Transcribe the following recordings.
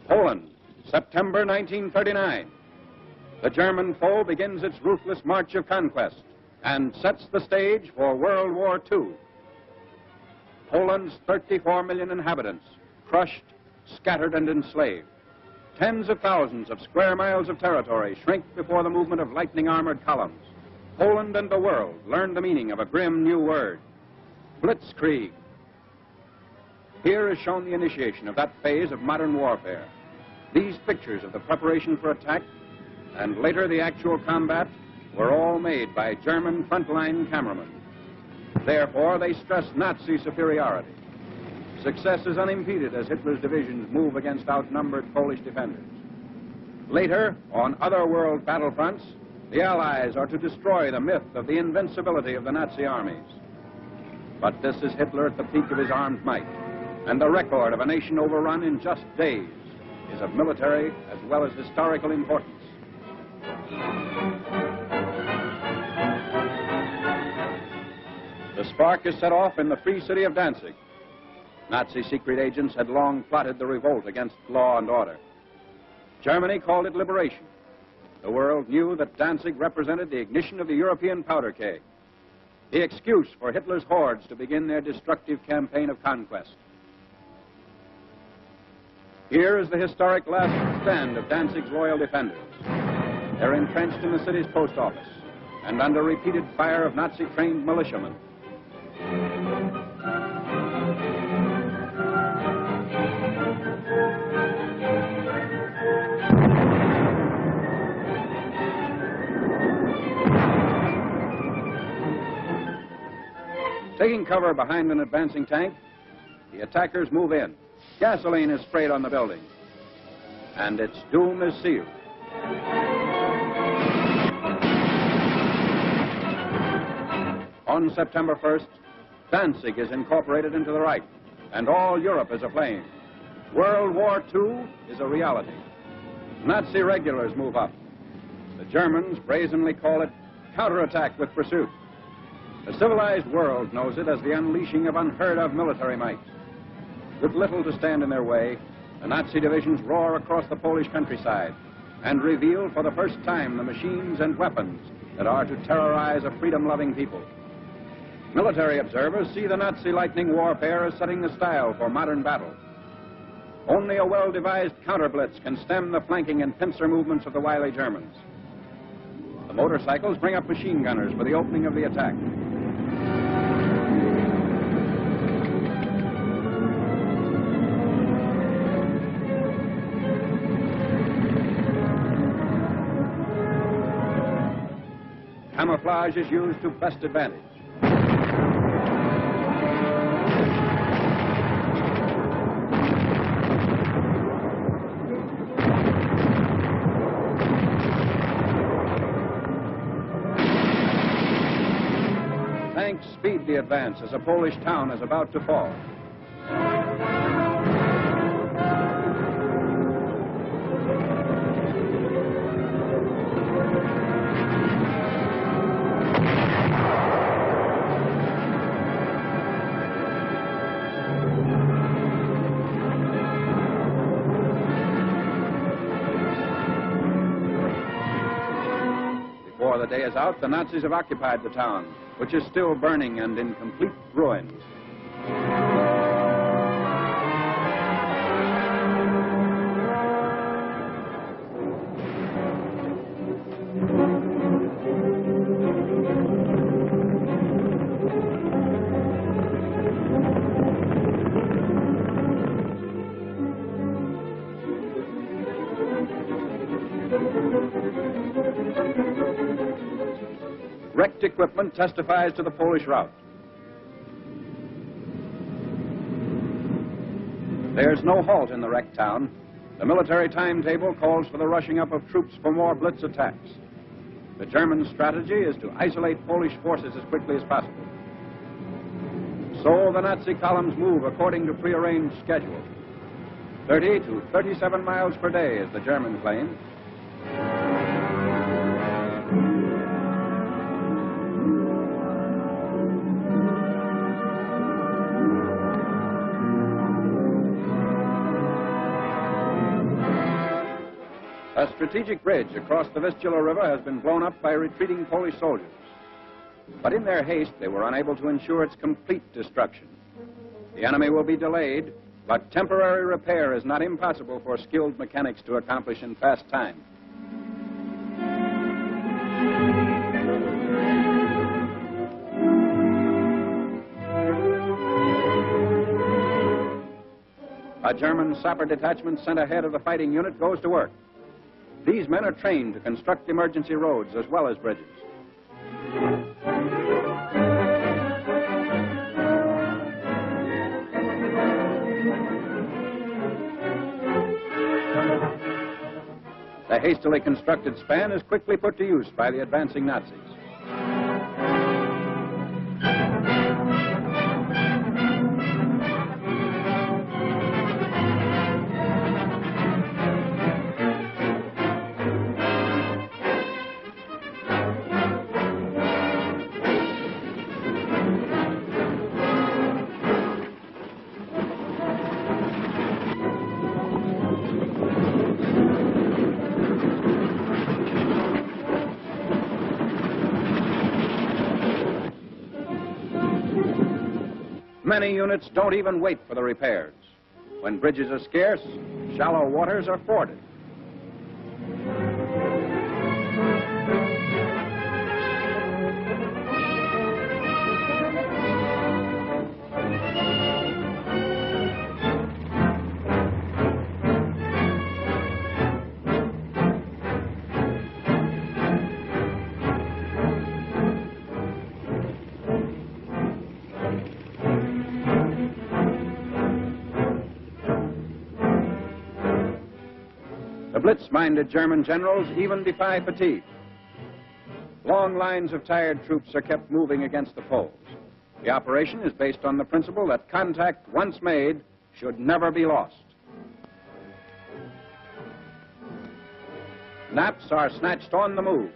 Poland, September 1939. The German foe begins its ruthless march of conquest and sets the stage for World War II. Poland's 34 million inhabitants, crushed, scattered, and enslaved. Tens of thousands of square miles of territory shrink before the movement of lightning armored columns. Poland and the world learn the meaning of a grim new word, blitzkrieg. Here is shown the initiation of that phase of modern warfare. These pictures of the preparation for attack and later the actual combat were all made by German frontline cameramen. Therefore, they stress Nazi superiority. Success is unimpeded as Hitler's divisions move against outnumbered Polish defenders. Later, on other world battlefronts, the Allies are to destroy the myth of the invincibility of the Nazi armies. But this is Hitler at the peak of his armed might, and the record of a nation overrun in just days is of military as well as historical importance. The spark is set off in the free city of Danzig. Nazi secret agents had long plotted the revolt against law and order. Germany called it liberation. The world knew that Danzig represented the ignition of the European powder keg, the excuse for Hitler's hordes to begin their destructive campaign of conquest. Here is the historic last stand of Danzig's loyal defenders. They're entrenched in the city's post office and under repeated fire of Nazi-trained militiamen. Taking cover behind an advancing tank, the attackers move in. Gasoline is sprayed on the building, and its doom is sealed. On September 1st, Danzig is incorporated into the Reich, and all Europe is aflame. World War II is a reality. Nazi regulars move up. The Germans brazenly call it counterattack with pursuit. The civilized world knows it as the unleashing of unheard-of military might. With little to stand in their way, the Nazi divisions roar across the Polish countryside and reveal for the first time the machines and weapons that are to terrorize a freedom-loving people. Military observers see the Nazi lightning warfare as setting the style for modern battle. Only a well-devised counter-blitz can stem the flanking and pincer movements of the wily Germans. The motorcycles bring up machine gunners for the opening of the attack. Camouflage is used to best advantage. Tanks speed the advance as a Polish town is about to fall. Before the day is out, the Nazis have occupied the town, which is still burning and in complete ruins. Wrecked equipment testifies to the Polish rout. There's no halt in the wrecked town. The military timetable calls for the rushing up of troops for more blitz attacks. The German strategy is to isolate Polish forces as quickly as possible. So the Nazi columns move according to prearranged schedule. 30 to 37 miles per day is the German claim. A strategic bridge across the Vistula River has been blown up by retreating Polish soldiers. But in their haste, they were unable to ensure its complete destruction. The enemy will be delayed, but temporary repair is not impossible for skilled mechanics to accomplish in fast time. A German sapper detachment sent ahead of the fighting unit goes to work. These men are trained to construct emergency roads as well as bridges. The hastily constructed span is quickly put to use by the advancing Nazis. Many units don't even wait for the repairs. When bridges are scarce, shallow waters are forded. The blitz-minded German generals even defy fatigue. Long lines of tired troops are kept moving against the Poles. The operation is based on the principle that contact, once made, should never be lost. Naps are snatched on the move.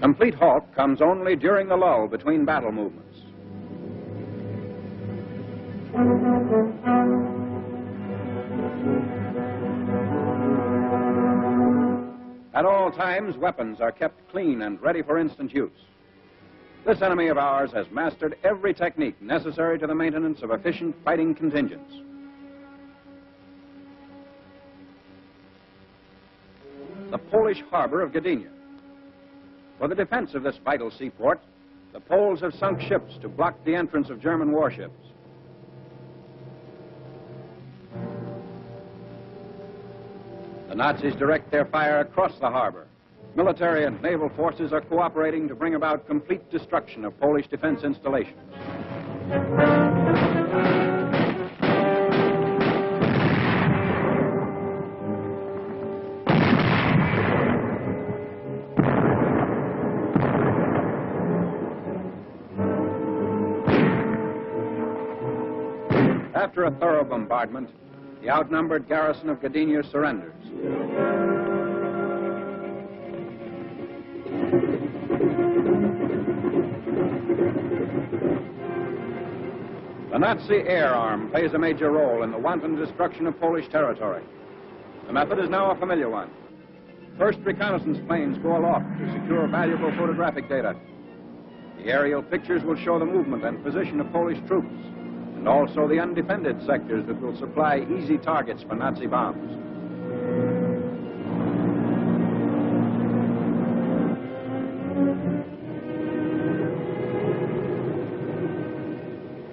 Complete halt comes only during the lull between battle movements. At all times, weapons are kept clean and ready for instant use. This enemy of ours has mastered every technique necessary to the maintenance of efficient fighting contingents. The Polish harbor of Gdynia. For the defense of this vital seaport, the Poles have sunk ships to block the entrance of German warships. The Nazis direct their fire across the harbor. Military and naval forces are cooperating to bring about complete destruction of Polish defense installations. After a thorough bombardment, the outnumbered garrison of Gdynia surrenders. The Nazi air arm plays a major role in the wanton destruction of Polish territory. The method is now a familiar one. First reconnaissance planes go aloft to secure valuable photographic data. The aerial pictures will show the movement and position of Polish troops, and also the undefended sectors that will supply easy targets for Nazi bombs.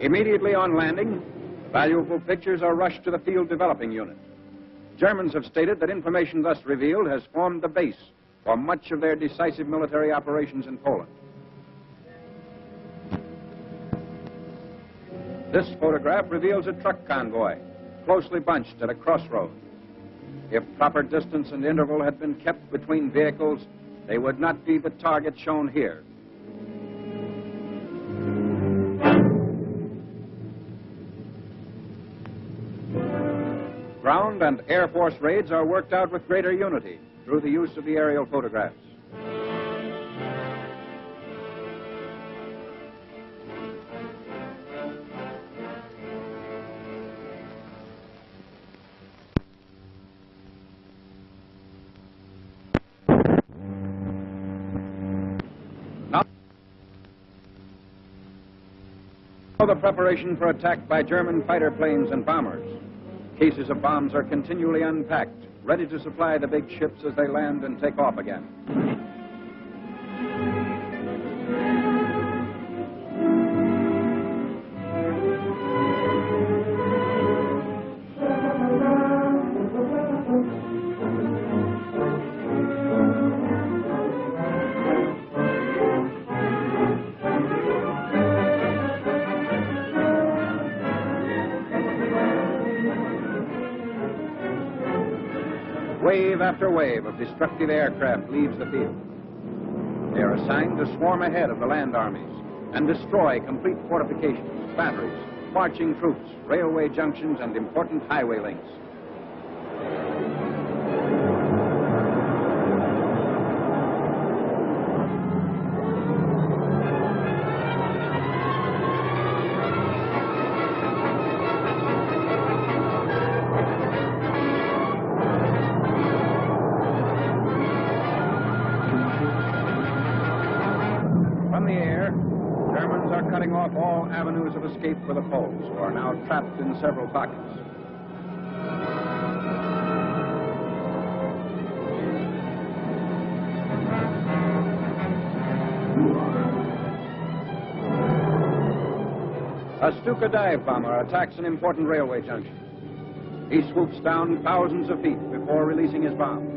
Immediately on landing, valuable pictures are rushed to the field developing unit. Germans have stated that information thus revealed has formed the base for much of their decisive military operations in Poland. This photograph reveals a truck convoy, closely bunched at a crossroad. If proper distance and interval had been kept between vehicles, they would not be the target shown here. Ground and Air Force raids are worked out with greater unity through the use of the aerial photographs. Now the preparation for attack by German fighter planes and bombers. Cases of bombs are continually unpacked, ready to supply the big ships as they land and take off again. Wave after wave of destructive aircraft leaves the field. They are assigned to swarm ahead of the land armies and destroy complete fortifications, batteries, marching troops, railway junctions, and important highway links. Cutting off all avenues of escape for the Poles, who are now trapped in several pockets. A Stuka dive bomber attacks an important railway junction. He swoops down thousands of feet before releasing his bombs.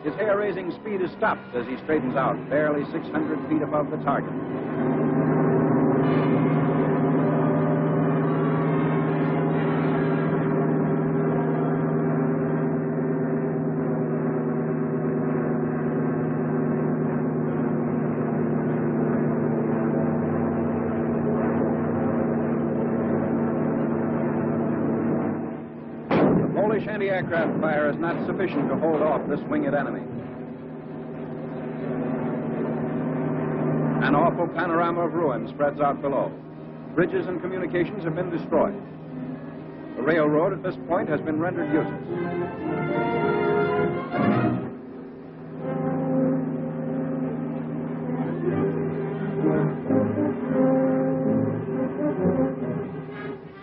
His hair-raising speed is stopped as he straightens out, barely 600 feet above the target. Polish anti-aircraft fire is not sufficient to hold off this winged enemy. An awful panorama of ruin spreads out below. Bridges and communications have been destroyed. The railroad at this point has been rendered useless.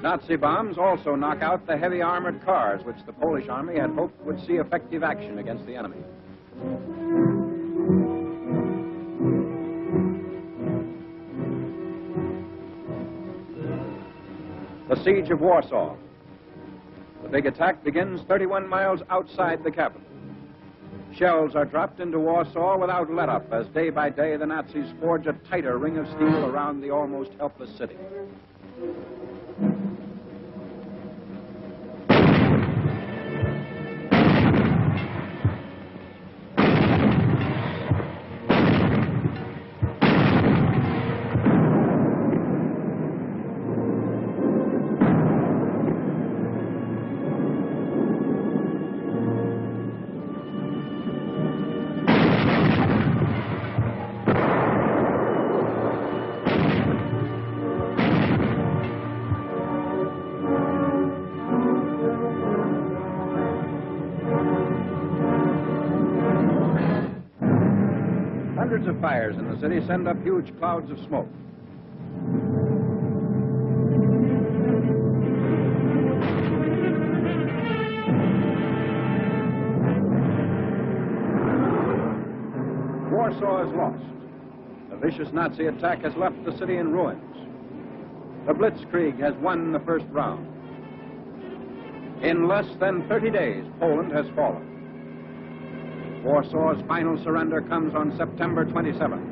Nazi bombs also knock out the heavy armored cars which the Polish army had hoped would see effective action against the enemy. The siege of Warsaw. The big attack begins 31 miles outside the capital. Shells are dropped into Warsaw without let-up as day by day the Nazis forge a tighter ring of steel around the almost helpless city. Hundreds of fires in the city send up huge clouds of smoke. Warsaw is lost. The vicious Nazi attack has left the city in ruins. The Blitzkrieg has won the first round. In less than 30 days, Poland has fallen. Warsaw's final surrender comes on September 27th.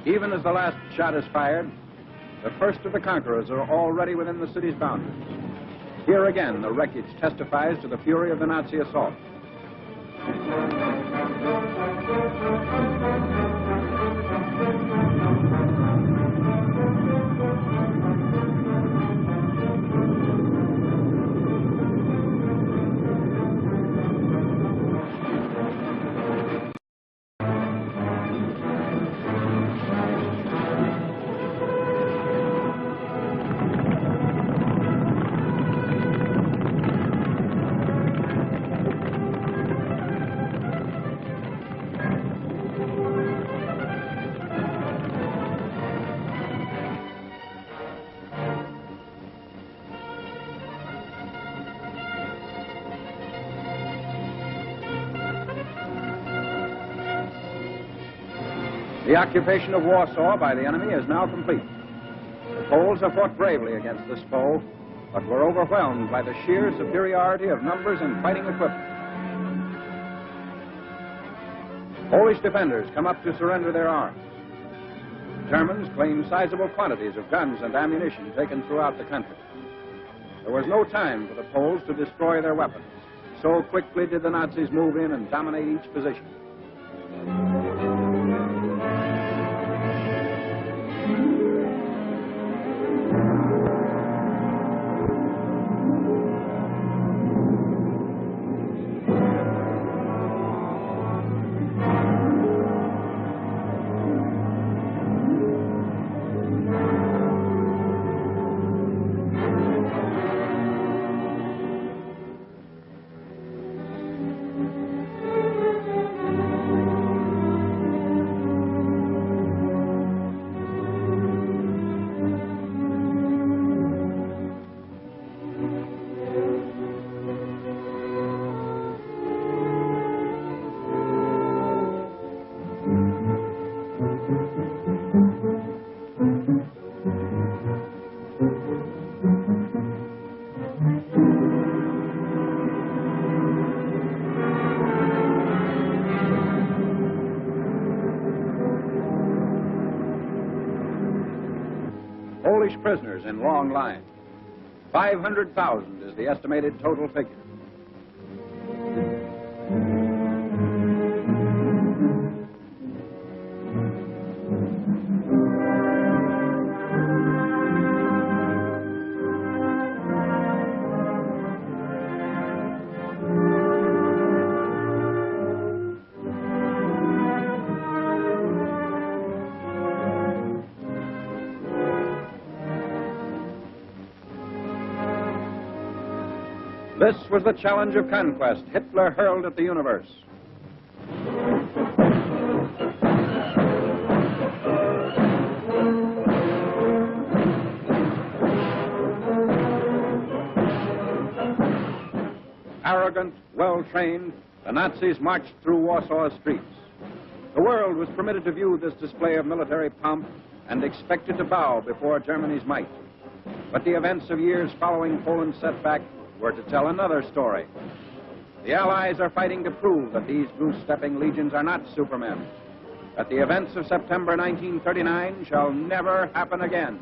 Even as the last shot is fired, the first of the conquerors are already within the city's boundaries. Here again, the wreckage testifies to the fury of the Nazi assault. The occupation of Warsaw by the enemy is now complete. The Poles have fought bravely against this foe, but were overwhelmed by the sheer superiority of numbers and fighting equipment. Polish defenders come up to surrender their arms. Germans claim sizable quantities of guns and ammunition taken throughout the country. There was no time for the Poles to destroy their weapons. So quickly did the Nazis move in and dominate each position. Polish prisoners in long lines. 500,000 is the estimated total figure. This was the challenge of conquest Hitler hurled at the universe. Arrogant, well-trained, the Nazis marched through Warsaw's streets. The world was permitted to view this display of military pomp and expected to bow before Germany's might. But the events of years following Poland's setback were to tell another story. The Allies are fighting to prove that these goose-stepping legions are not supermen, that the events of September 1939 shall never happen again.